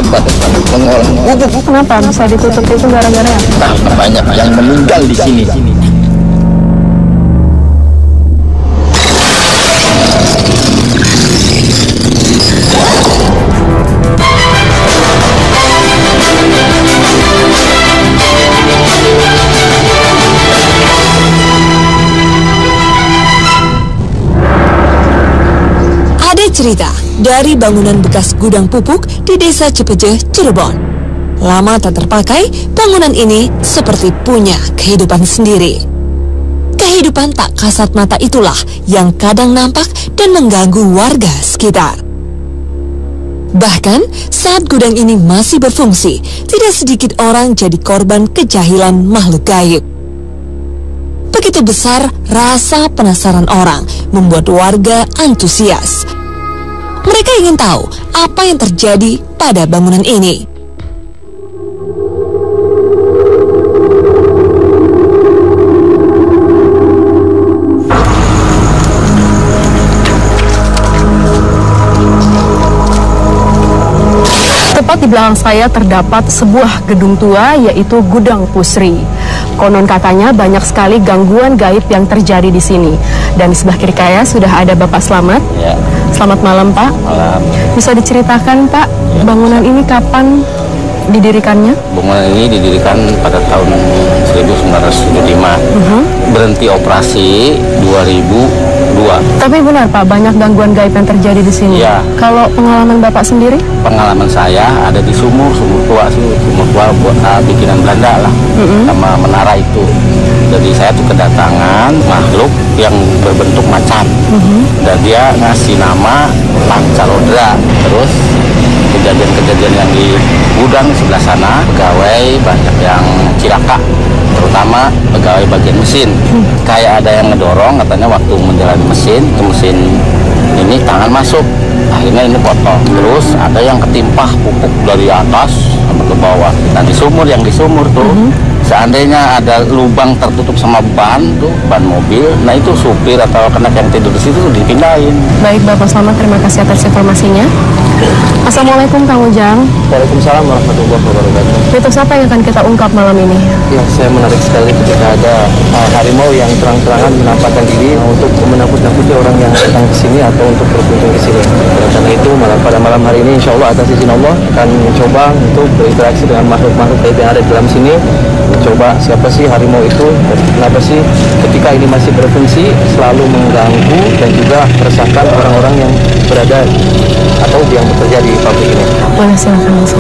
tempat pengolahan pupuk. Kenapa bisa ditutup itu gara-gara ya? Nah, banyak yang meninggal di sini. Cerita dari bangunan bekas gudang pupuk di Desa Cipeje, Cirebon. Lama tak terpakai, bangunan ini seperti punya kehidupan sendiri. Kehidupan tak kasat mata itulah yang kadang nampak dan mengganggu warga sekitar. Bahkan saat gudang ini masih berfungsi, tidak sedikit orang jadi korban kejahilan makhluk gaib. Begitu besar rasa penasaran orang membuat warga antusias. Mereka ingin tahu apa yang terjadi pada bangunan ini. Tepat di belakang saya terdapat sebuah gedung tua, yaitu Gudang Pusri. Konon katanya banyak sekali gangguan gaib yang terjadi di sini. Dan di sebelah kiri saya sudah ada Bapak Slamet. Ya. Selamat malam, Pak. Malam. Bisa diceritakan, Pak, Ya. bangunan ini kapan didirikannya? Bangunan ini didirikan pada tahun 1975. Berhenti operasi 2002. Tapi benar, Pak, banyak gangguan gaib yang terjadi di sini. Ya. Kalau pengalaman Bapak sendiri? Pengalaman saya ada di sumur tua sih, sumur tua buat bikinan Belanda lah, sama menara itu. Jadi saya tuh kedatangan makhluk yang berbentuk macan, dan dia ngasih nama Pancarodra. Terus kejadian-kejadian yang di gudang sebelah sana, pegawai banyak yang cilaka, terutama pegawai bagian mesin. Kayak ada yang ngedorong, katanya waktu menjalani mesin, ke mesin ini tangan masuk, akhirnya ini potong. Terus ada yang ketimpah pupuk dari atas sampai ke bawah. Nah di sumur tuh, seandainya ada lubang tertutup sama ban tuh, ban mobil, nah itu supir atau kenak yang tidur di situ dipindahin. Baik, Bapak Slamet, terima kasih atas informasinya. Assalamualaikum, Kang Ujang. Waalaikumsalam warahmatullahi wabarakatuh. Mitos apa yang akan kita ungkap malam ini? Ya, saya menarik sekali ketika ada harimau yang terang-terangan menampakkan diri untuk menakut-nakuti orang yang datang ke sini atau untuk berkunjung ke sini. Oleh karena itu, pada malam hari ini insya Allah atas izin Allah akan mencoba untuk berinteraksi dengan makhluk-makhluk gaib yang ada di dalam sini. Mencoba siapa sih harimau itu dan kenapa sih ketika ini masih berfungsi selalu mengganggu dan juga meresahkan orang-orang yang berada atau yang bekerja di pabrik ini. Boleh, silakan masuk.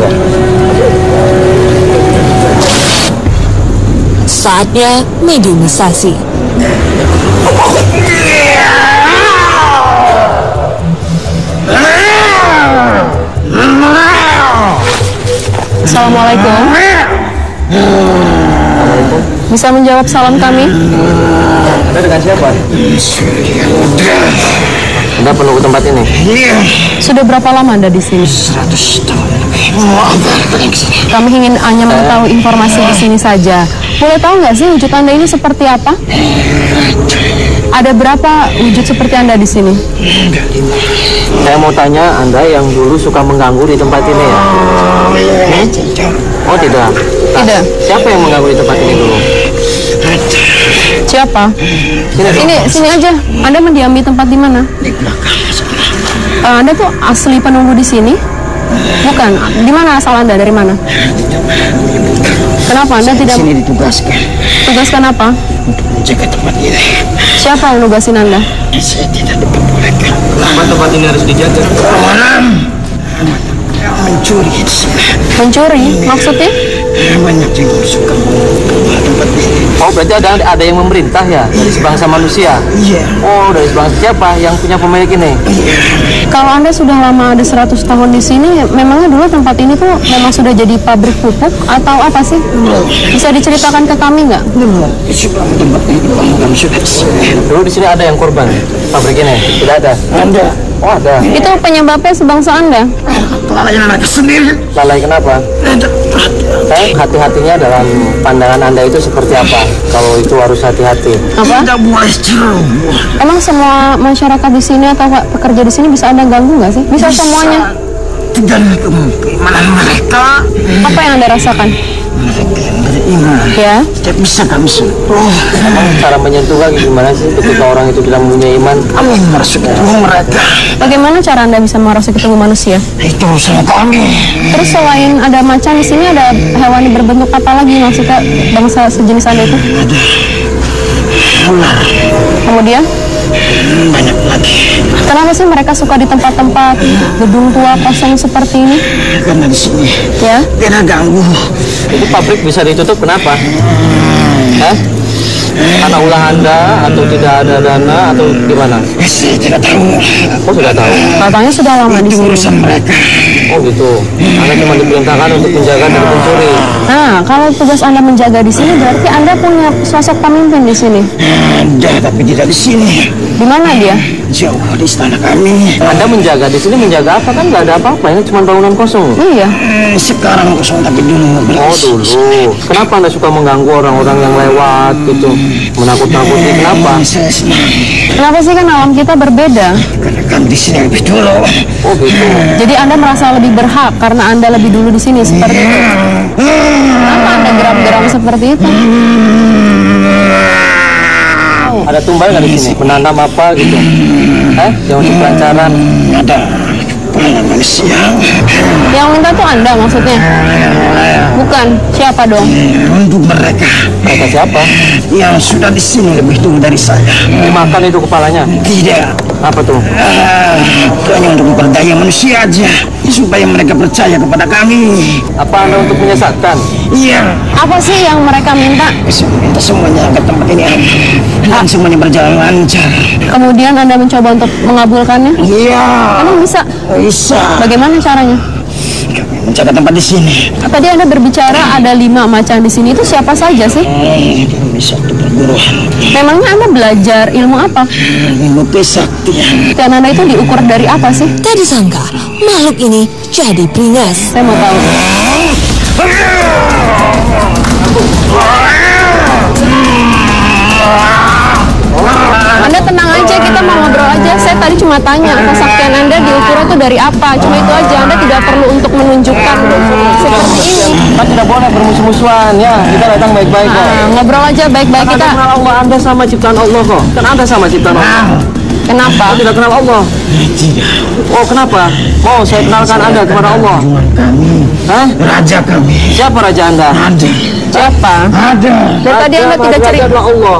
Saatnya mediumisasi. Assalamualaikum. Bisa menjawab salam kami? Anda dengan siapa? Anda penduduk tempat ini? Sudah berapa lama Anda di sini? 100 tahun. Kami ingin hanya mengetahui informasi di sini saja. Boleh tahu nggak sih wujud Anda ini seperti apa? Ada berapa wujud seperti Anda di sini? Saya mau tanya, Anda yang dulu suka mengganggu di tempat ini ya? Oh tidak? Tidak. Siapa yang mengganggu di tempat ini dulu? Siapa? Sini aja. Anda mendiam di tempat di mana? Di belakang. Anda tuh asli penunggu di sini? Bukan. Di mana asal Anda? Dari mana? Kenapa Anda tidak? Sini ditugaskan. Tugaskan apa? Untuk menjaga tempat ini. Siapa yang nugasin Anda? Saya tidak diperbolehkan. Kenapa tempat ini harus dijaga? Orang mencuri di sini. Mencuri? Maksudnya? Banyak yang suka membuat tempat ini. Oh berarti ada yang memerintah ya dari sebangsa manusia? Iya. Oh dari sebangsa siapa yang punya pemilik ini? Kalau Anda sudah lama ada 100 tahun di sini, memangnya dulu tempat ini tuh memang sudah jadi pabrik pupuk atau apa sih? Bisa diceritakan ke kami nggak? Sebelum tempat ini dibangun sudah di sini. Dulu di sini ada yang korban pabrik ini? Tidak ada? Anda Oh ada. Itu penyebabnya sebangsa Anda? lalai anak sendiri. Lalai kenapa? Hati-hatinya dalam pandangan Anda itu seperti apa? Kalau itu harus hati-hati. Apa? Tidak boleh ceroboh. Emang semua masyarakat di sini atau pekerja di sini bisa Anda ganggu nggak sih? Bisa semuanya? dan keimanan mereka. Apa yang Anda rasakan? Mereka yang beriman. Ya. Tidak bisa kami sentuh. Emang cara menyentuh lagi gimana sih ketika orang itu tidak mempunyai iman? Kami merasuk ke tubuh mereka. Bagaimana cara Anda bisa merasuki tubuh manusia? Itu urusan kami. Terus selain ada macan di sini ada hewan berbentuk apa lagi, maksudnya bangsa sejenis Anda itu? Ada ular. Kemudian Banyak lagi. kenapa sih mereka suka di tempat-tempat gedung tua kosong seperti ini? Karena di sini Ya. tidak ganggu. Itu pabrik bisa ditutup kenapa? Karena ulah Anda atau tidak ada dana atau gimana? Saya tidak tahu. Oh sudah tahu. Katanya sudah lama di Itu sini. urusan mereka. Oh gitu. Anda cuma diperintahkan untuk menjaga dan pencuri. Nah, kalau tugas Anda menjaga di sini berarti Anda punya sosok pemimpin di sini. Ada tapi tidak di sini. Di mana dia? Jauh di istana kami. Anda menjaga di sini menjaga apa kan? Nggak ada apa-apa. Ini cuma bangunan kosong. Iya. Sekarang kosong tapi dulu. Oh dulu. Kenapa Anda suka mengganggu orang-orang yang lewat gitu? Menakut-nakuti kenapa? Saya senang. Kenapa sih, kan alam kita berbeda? Karena kan di sini lebih dulu. Oh gitu. Jadi Anda merasa lebih berhak karena Anda lebih dulu di sini seperti itu. Kenapa Anda geram-geram seperti itu? Ada tumbal nggak di sini? Menanam apa gitu? Yang untuk pelancaran? Ada kepala manusia. Yang minta tuh Anda maksudnya? Bukan. Siapa dong? Untuk mereka Mereka siapa? yang sudah di sini lebih dulu dari saya. Dimakan itu kepalanya? Tidak. Apa tuh? Hanya untuk memperdaya manusia aja supaya mereka percaya kepada kami. Apa Anda untuk menyesatkan? Iya. Apa sih yang mereka minta? Saya minta semuanya ke tempat ini dan semuanya berjalan lancar. Kemudian Anda mencoba untuk mengabulkannya? Iya. Emang bisa? Bisa. Bagaimana caranya? Kami menjaga tempat di sini. Tadi Anda berbicara ada 5 macan di sini, itu siapa saja sih? Kami satu perguruan. Memangnya Anda belajar ilmu apa? Ilmu kesaktian. Dan Anda itu diukur dari apa sih? Tak disangka, makhluk ini jadi beringas. Saya mau tahu. Anda tenang aja, kita mau ngobrol aja. Saya tadi cuma tanya, kesaktian Anda diukur itu dari apa? Cuma itu aja, Anda tidak perlu untuk menunjukkan seperti ini. Kita tidak boleh bermusuh-musuhan ya. Kita datang baik-baik kok. Ngobrol aja baik-baik Anda kita. kenal Allah, Anda sama ciptaan Allah kok. Kan Anda sama ciptaan Allah. Kenapa? Anda tidak kenal Allah. Tidak. Oh kenapa? Mau saya kenalkan Anda kepada Allah. Tuhan kami. Raja kami. Siapa raja Anda? Ada. Siapa? Ada. Dari tadi Anda tidak cerita. adalah Allah.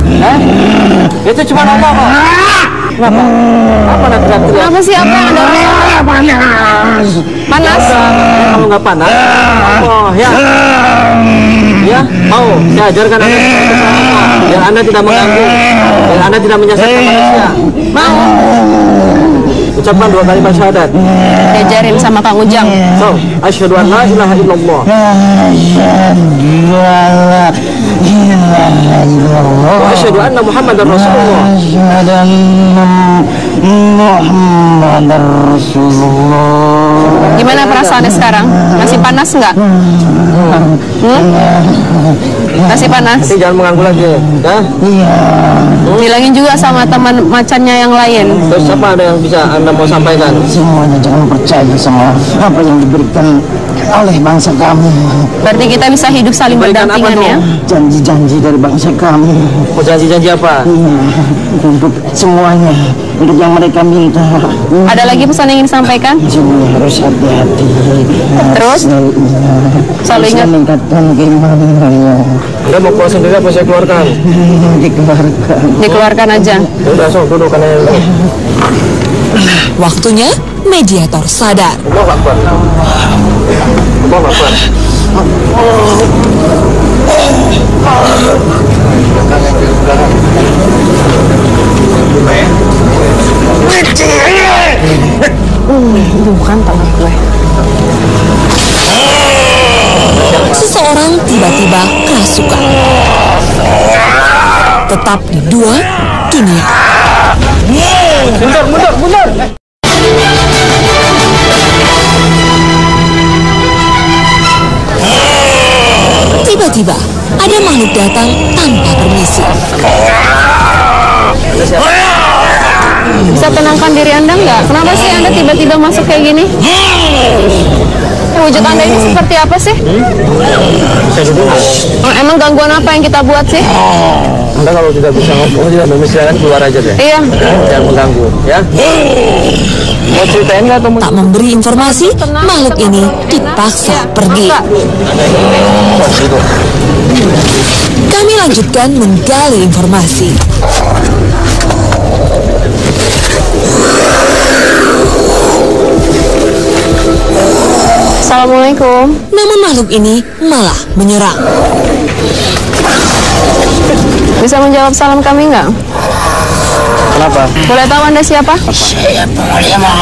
Ya. Itu cuma Allah kok. Kenapa? Apa Anda teriak-teriak? Kenapa sih, apa yang Anda rasakan? Panas. Panas? Kalau nggak panas, oh ya. Ya, mau saya ajarkan Anda biar Anda tidak mengganggu, biar Anda tidak menyesatkan manusia. Mau? Ucapkan 2 kalimat syahadat. Diajarin sama Kang Ujang. So, asyhadu an la ilaha illallah. Wa asyhadu anna Muhammadar Rasulullah. Gimana perasaannya sekarang? Masih panas nggak? Masih panas? Nanti jangan mengganggu lagi, ya. Bilangin juga sama teman macannya yang lain. Terus apa ada yang bisa Anda mau sampaikan? Semuanya jangan percaya sama apa yang diberikan oleh bangsa kami. Berarti kita bisa hidup saling Berikan apa berdampingan tuh? ya. Janji-janji dari bangsa kami. Mau janji-janji apa? Untuk semuanya, untuk yang mereka minta. Ada lagi pesan yang ingin disampaikan? Semuanya harus hati-hati. Terus? Selalu ingat. Meningkatkan keimanannya. Anda mau keluar sendiri apa saya keluarkan? Dikeluarkan. Dikeluarkan aja. Udah, so, duduk karena Waktunya mediator sadar. Allah Akbar. Allah Akbar. Bukan tangan gue. Seseorang tiba-tiba kerasukan. Tetap di 2 dunia. Mundur. Tiba-tiba ada makhluk datang tanpa permisi. Bisa tenangkan diri Anda nggak? Kenapa sih Anda tiba-tiba masuk kayak gini? Wujud Anda ini seperti apa sih? Oh, emang gangguan apa yang kita buat sih? Anda kalau tidak bisa ngomong, tidak silakan keluar aja deh. Iya. Jangan mengganggu, ya. Mau ceritain nggak atau Tak memberi informasi, makhluk ini dipaksa pergi. Kami lanjutkan menggali informasi. Assalamualaikum. Namun makhluk ini malah menyerang. Bisa menjawab salam kami nggak? Kenapa? Boleh tahu Anda siapa? Saya Panglima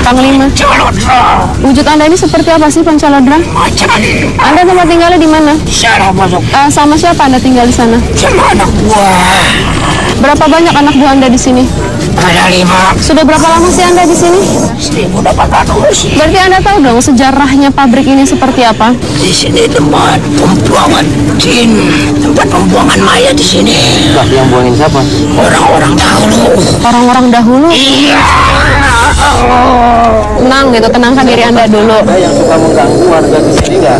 Panglima. Calodra Wujud Anda ini seperti apa sih, Pancalodra? Macan. Anda tempat tinggalnya di mana? Saya masuk Sama siapa Anda tinggal di sana? sama anak buah. Berapa banyak anak buah Anda di sini? Ada 5. Sudah berapa lama sih Anda di sini? 1.800. Berarti Anda tahu dong sejarahnya pabrik ini seperti apa? Di sini tempat pembuangan jin, tempat pembuangan mayat di sini. Lah, yang buangin siapa? Orang-orang dahulu. Orang-orang dahulu. Iya. Tenang gitu, tenangkan diri Anda dulu. Ada yang suka mengganggu warga di sini nggak?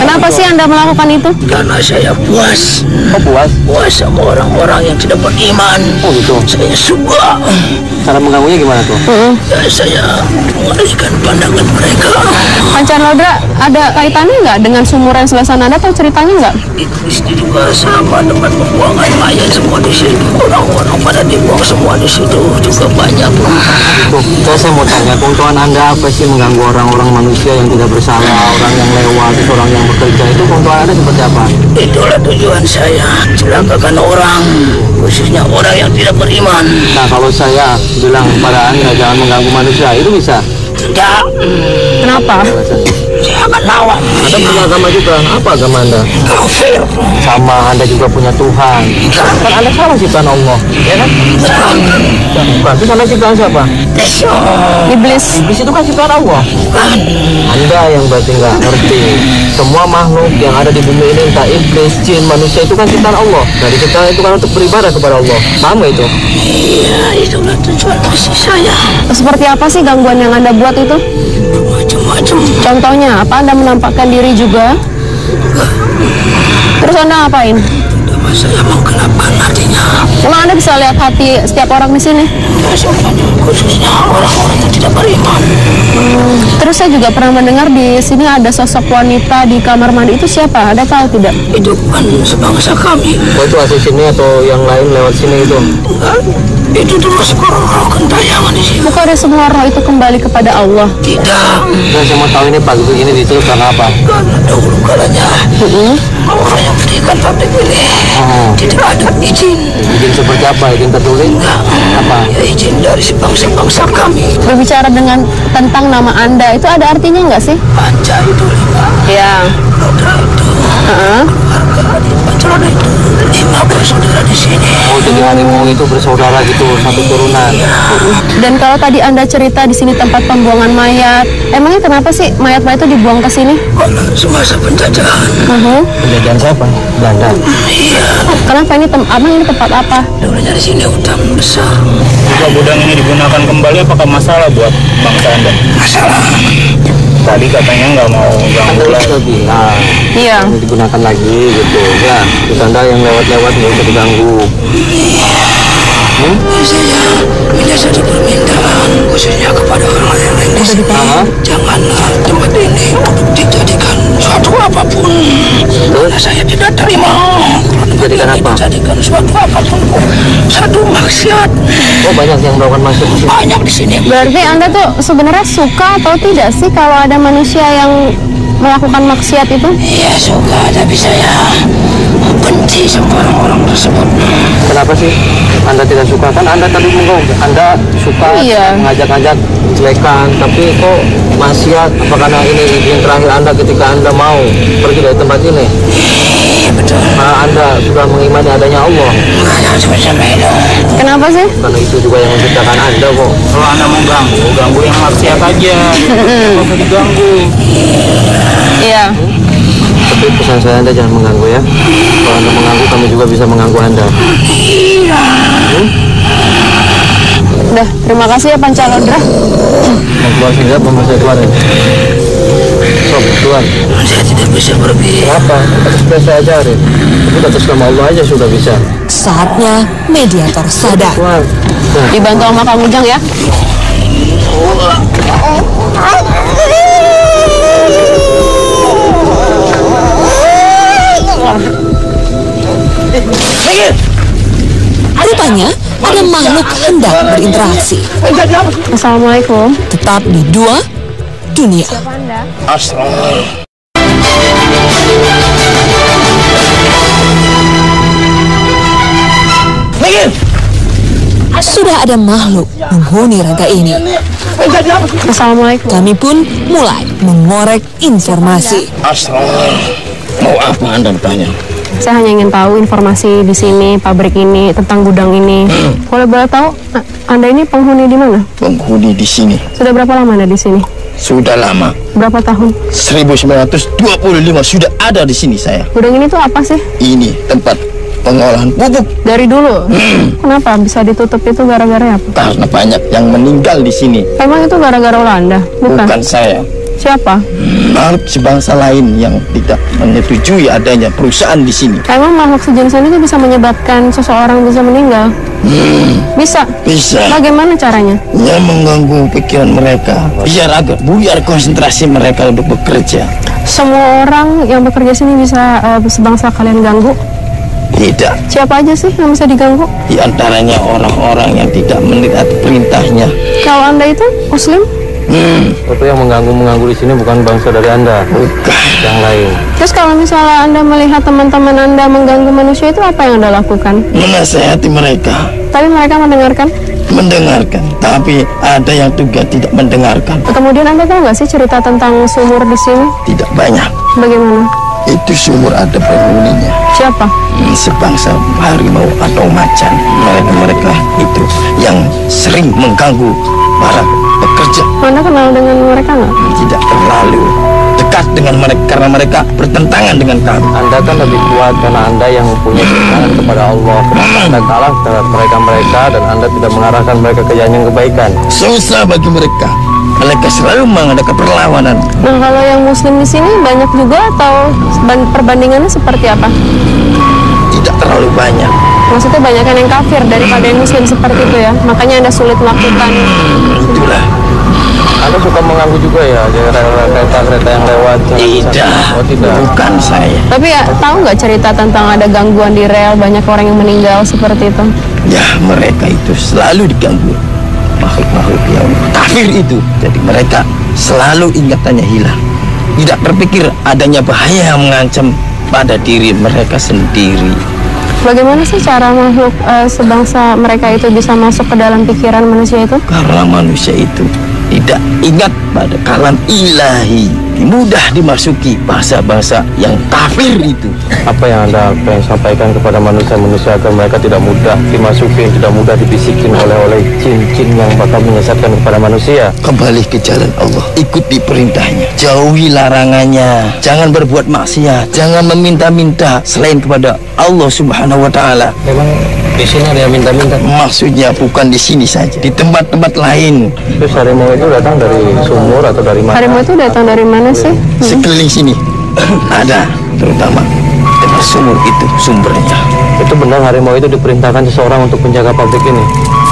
Kenapa sih Anda melakukan itu? Karena saya puas, Oh, puas? puas sama orang-orang yang tidak beriman. Oh, gitu. Saya suka. Cara mengganggunya gimana tuh? Ya, saya mengalihkan pandangan mereka. Pancalodra ada kaitannya nggak dengan sumur yang sebelah sana? Anda tahu ceritanya nggak? Itu juga sama tempat pembuangan mayat semua di situ. Orang-orang pada dibuang semua di situ juga banyak. Tuh, saya mau tanya, keuntungan Anda apa sih mengganggu orang-orang manusia yang tidak bersalah, orang yang lewat, terus orang yang bekerja, itu keuntungan Anda seperti apa? Itulah tujuan saya, celakakan orang, khususnya orang yang tidak beriman. Nah, kalau saya bilang pada Anda jangan mengganggu manusia, itu bisa? Tidak, Kenapa? saya akan lawan. Anda punya agama juga, apa agama Anda? Kafir. Sama, Anda juga punya Tuhan. Kan Anda salah ciptaan Allah, ya kan? Bukan, terus Anda ciptaan siapa? Iblis. Iblis itu kan ciptaan Allah. Anda yang berarti nggak ngerti. Semua makhluk yang ada di bumi ini, entah iblis, jin, manusia, itu kan ciptaan Allah. Nah, diciptakan itu kan untuk beribadah kepada Allah. Paham nggak itu? Iya, itulah tujuan misi saya. Seperti apa sih gangguan yang Anda buat itu? Macam-macam. Contohnya apa? Anda menampakkan diri juga? Terus Anda ngapain? Nama saya menggelapkan hatinya. Emang Anda bisa lihat hati setiap orang di sini? Ya, semuanya, khususnya orang-orang yang tidak beriman. Terus saya juga pernah mendengar di sini ada sosok wanita di kamar mandi. Itu siapa? Ada tahu tidak? Itu bukan sebangsa kami. Oh, itu asli sini atau yang lain lewat sini itu? Enggak. Itu dulu sekolah gentayangan di sini. Bukannya semua roh itu kembali kepada Allah? Tidak. Nah, saya mau tahu ini pagi begini ditutup karena apa? Karena dahulu kalanya orang yang berikan pabrik ini tidak ada izin. Izin seperti apa? Izin tertulis? Apa? Ya, izin dari sebangsa-bangsa kami. Berbicara dengan tentang nama Anda, itu ada artinya nggak sih? Panca itu 5. Ya. Lodra itu. Harga di Pancaroda itu 5 bersaudara di sini. Oh, jadi harimau itu bersaudara gitu, satu turunan. Dan kalau tadi Anda cerita di sini tempat pembuangan mayat, emangnya kenapa sih mayat-mayat itu dibuang ke sini? Karena semasa penjajahan. Penjajahan siapa? Belanda. Iya. Kenapa ini abang ini tempat apa? Dulunya di sini hutan besar. Jika gudang ini digunakan kembali, apakah masalah buat bangsa Anda? Masalah. Tadi katanya nggak mau ganggu Anda lagi. sudah bilang Iya. ini digunakan lagi gitu ya. Terus Anda yang lewat-lewat nggak usah diganggu. Saya minta satu permintaan khususnya kepada orang yang lain di sini. Janganlah tempat ini dijadikan suatu apapun. Karena saya tidak terima. Dijadikan apa? Dijadikan suatu apapun. Satu maksiat. Oh, banyak yang melakukan masuk ke sini. Banyak di sini. Berarti Anda tuh sebenarnya suka atau tidak sih kalau ada manusia yang melakukan maksiat itu? Iya suka, tapi saya benci sama orang-orang tersebut. Kenapa sih Anda tidak suka? Kan Anda tadi mengatakan Anda suka Iya. mengajak-ajak jelekan, tapi kok maksiat? Apa karena ini izin terakhir Anda ketika Anda mau pergi dari tempat ini? Iya betul. Anda sudah mengimani adanya Allah. Mana sampai itu. Kenapa sih? Karena itu juga yang menciptakan Anda kok. Kalau Anda mau ganggu yang maksiat aja. Nggak usah diganggu. Iya. Tapi pesan saya Anda jangan mengganggu ya. Kalau Anda mengganggu, kami juga bisa mengganggu Anda. Udah, terima kasih ya Pancalodra. Mau keluar sini apa mau saya keluarin? Sob, keluar. Saya tidak bisa pergi. Kenapa? Sudah saya ajarin. Tapi atas nama Allah aja sudah bisa. Saatnya mediator sadar. Keluar. Nah, Dibantu sama Kang Ujang ya. Rupanya ada makhluk hendak berinteraksi. Assalamualaikum. Tetap di Dua Dunia. Sudah ada makhluk menghuni raga ini. Assalamualaikum. Kami pun mulai mengorek informasi. Mau apa Anda bertanya? Saya hanya ingin tahu informasi di sini, pabrik ini, tentang gudang ini. Kalau boleh tahu, Anda ini penghuni di mana? Penghuni di sini Sudah berapa lama Anda di sini? sudah lama. Berapa tahun? 1925 sudah ada di sini saya. Gudang ini tuh apa sih? Ini tempat pengolahan pupuk Dari dulu? Kenapa bisa ditutup itu gara-gara apa? karena banyak yang meninggal di sini. Emang itu gara-gara Belanda? Bukan saya. Siapa? Makhluk sebangsa lain yang tidak menyetujui adanya perusahaan di sini. Emang makhluk sejenis ini bisa menyebabkan seseorang bisa meninggal? Bisa? Bisa. Bagaimana caranya? Yang mengganggu pikiran mereka. Biar konsentrasi mereka untuk bekerja. Semua orang yang bekerja sini bisa sebangsa kalian ganggu? Tidak. Siapa aja sih yang bisa diganggu? Di antaranya orang-orang yang tidak menaati perintahnya. Kalau Anda itu Muslim? itu yang mengganggu di sini bukan bangsa dari Anda. Bukan. Yang lain. Terus kalau misalnya Anda melihat teman-teman Anda mengganggu manusia itu apa yang Anda lakukan? Menasehati mereka. Tapi mereka mendengarkan? Mendengarkan. Tapi ada yang juga tidak mendengarkan. Kemudian Anda tahu nggak sih cerita tentang sumur di sini? Tidak banyak. Bagaimana? Itu sumur ada penghuninya. Siapa? Sebangsa harimau atau macan. Mereka itu yang sering mengganggu para pekerja. Anda kenal dengan mereka nggak? Tidak terlalu dekat dengan mereka karena mereka bertentangan dengan kami. Anda kan lebih kuat karena Anda yang mempunyai keimanan kepada Allah. Kenapa Anda kalah terhadap mereka dan Anda tidak mengarahkan mereka ke jalan yang kebaikan? Susah bagi mereka. Mereka selalu mengadakan perlawanan. Nah, kalau yang Muslim di sini banyak juga atau perbandingannya seperti apa? Tidak terlalu banyak. Maksudnya banyak yang kafir daripada yang Muslim seperti itu ya? Makanya Anda sulit melakukan. Itulah. Anda suka mengganggu juga ya, kereta-kereta yang lewat? Tidak. Oh, tidak. Bukan saya. Tapi ya, tahu nggak cerita tentang ada gangguan di rel, banyak orang yang meninggal seperti itu? Ya, mereka itu selalu diganggu makhluk-makhluk yang kafir itu. Jadi mereka selalu ingatannya hilang. Tidak terpikir adanya bahaya yang mengancam pada diri mereka sendiri. Bagaimana sih cara makhluk sebangsa mereka itu bisa masuk ke dalam pikiran manusia itu? Karena manusia itu tidak ingat pada kalam ilahi, mudah dimasuki bahasa-bahasa yang kafir itu. Apa yang Anda pengen sampaikan kepada manusia-manusia agar mereka tidak mudah dimasuki, tidak mudah dibisikin oleh jin-jin yang bakal menyesatkan kepada manusia? Kembali ke jalan Allah, ikuti perintahnya, jauhi larangannya, jangan berbuat maksiat, jangan meminta-minta selain kepada Allah Subhanahu wa Ta'ala. Memang di sini ada yang minta-minta. Maksudnya bukan di sini saja, di tempat-tempat lain. Terus harimau itu datang dari sumur atau dari mana? Harimau itu datang dari mana sih? Sekeliling sini ada, terutama tempat sumur itu sumbernya. Itu benar harimau itu diperintahkan seseorang untuk menjaga pabrik ini?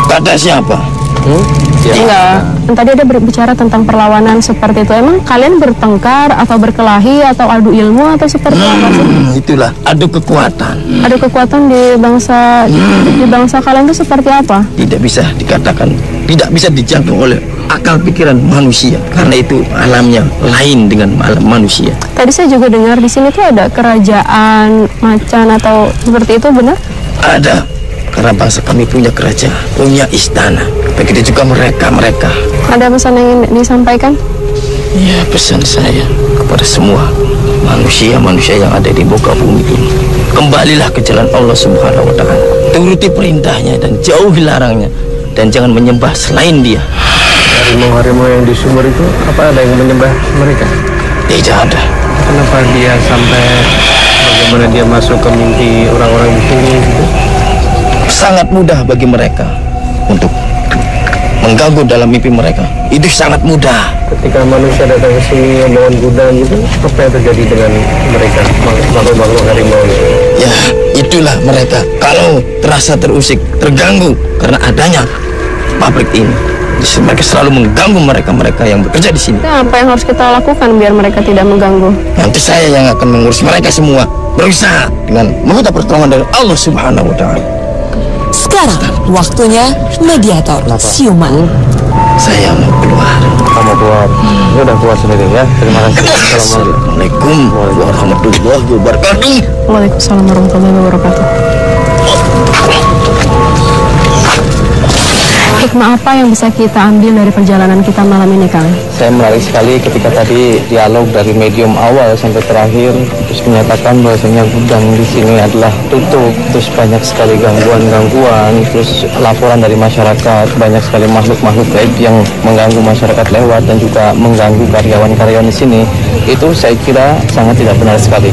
Kata siapa? Ya. Enggak. Tadi ada berbicara tentang perlawanan seperti itu. Emang kalian bertengkar atau berkelahi atau adu ilmu atau seperti apa sih? Itulah adu kekuatan. Ada kekuatan di bangsa kalian itu seperti apa? Tidak bisa dikatakan, tidak bisa dijangkau oleh akal pikiran manusia karena itu alamnya lain dengan alam manusia. Tadi saya juga dengar di sini tuh ada kerajaan macan atau seperti itu, benar? Ada, karena bangsa kami punya kerajaan, punya istana. Begitu juga mereka. Ada pesan yang ingin disampaikan? Ya, pesan saya kepada semua manusia yang ada di muka bumi ini, kembalilah ke jalan Allah Subhanahu wa Ta'ala, turuti perintahnya dan jauhi larangnya, dan jangan menyembah selain Dia. Harimau-harimau yang di sumur itu, apa ada yang menyembah mereka? Tidak ada. Kenapa dia sampai bagaimana dia masuk ke mimpi orang-orang di sini gitu? Sangat mudah bagi mereka untuk mengganggu dalam mimpi mereka. Itu sangat mudah. Ketika manusia datang ke sini membawa gudang gitu, apa yang terjadi dengan mereka, makhluk-makhluk harimau itu? Ya, itulah mereka. Kalau terasa terusik, terganggu karena adanya pabrik ini, mereka selalu mengganggu mereka yang bekerja di sini. Nah, apa yang harus kita lakukan biar mereka tidak mengganggu? Nanti saya yang akan mengurus mereka semua. Berusaha dengan meminta pertolongan dari Allah Subhanahu wa Ta'ala. Sekarang waktunya mediator siuman. Saya mau keluar. Kamu keluar. Ya udah keluar sendiri ya. Terima kasih. Assalamualaikum warahmatullahi wabarakatuh. Waalaikumsalam warahmatullahi wabarakatuh. Hikmah apa yang bisa kita ambil dari perjalanan kita malam ini, Kang? Saya menarik sekali ketika tadi dialog dari medium awal sampai terakhir, terus menyatakan bahwasanya gudang di sini adalah tutup, terus banyak sekali gangguan-gangguan, terus laporan dari masyarakat, banyak sekali makhluk-makhluk gaib yang mengganggu masyarakat lewat dan juga mengganggu karyawan-karyawan di sini. Itu saya kira sangat tidak benar sekali.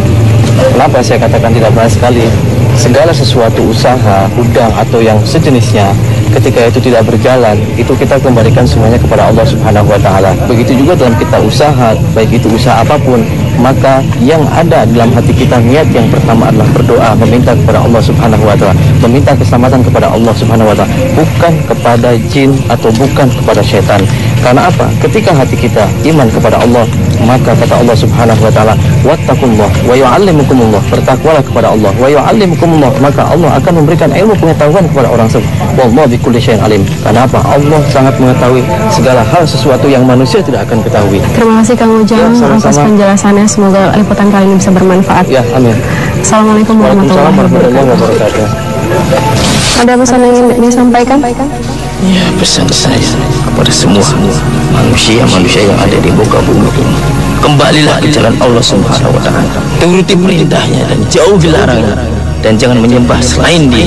Kenapa saya katakan tidak benar sekali? Segala sesuatu usaha, gudang atau yang sejenisnya, ketika itu tidak berjalan, itu kita kembalikan semuanya kepada Allah Subhanahu wa Ta'ala. Begitu juga dalam kita usaha, baik itu usaha apapun, maka yang ada dalam hati kita, niat yang pertama adalah berdoa, meminta kepada Allah Subhanahu wa Ta'ala, meminta keselamatan kepada Allah Subhanahu wa Ta'ala, bukan kepada jin atau bukan kepada syaitan. Karena apa? Ketika hati kita iman kepada Allah, maka kata Allah Subhanahu wa Ta'ala, wattaqullah wa yu'allimukumullah, bertakwalah kepada Allah, wa yu'allimukumullah, maka Allah akan memberikan ilmu pengetahuan kepada orang tersebut. Wallahu bikulli syai'in alim. Karena apa? Allah sangat mengetahui segala hal sesuatu yang manusia tidak akan ketahui. Terima kasih Kang Ujang atas penjelasannya. Semoga liputan kali ini bisa bermanfaat. Ya, amin. Assalamualaikum warahmatullahi wabarakatuh. Ada pesan yang ingin disampaikan? Ya, pesan saya kepada semua manusia yang ada di muka bumi ini, kembalilah ke jalan Allah Subhanahu wa Ta'ala, turuti perintahnya dan jauhi larangannya, dan jangan menyembah selain Dia.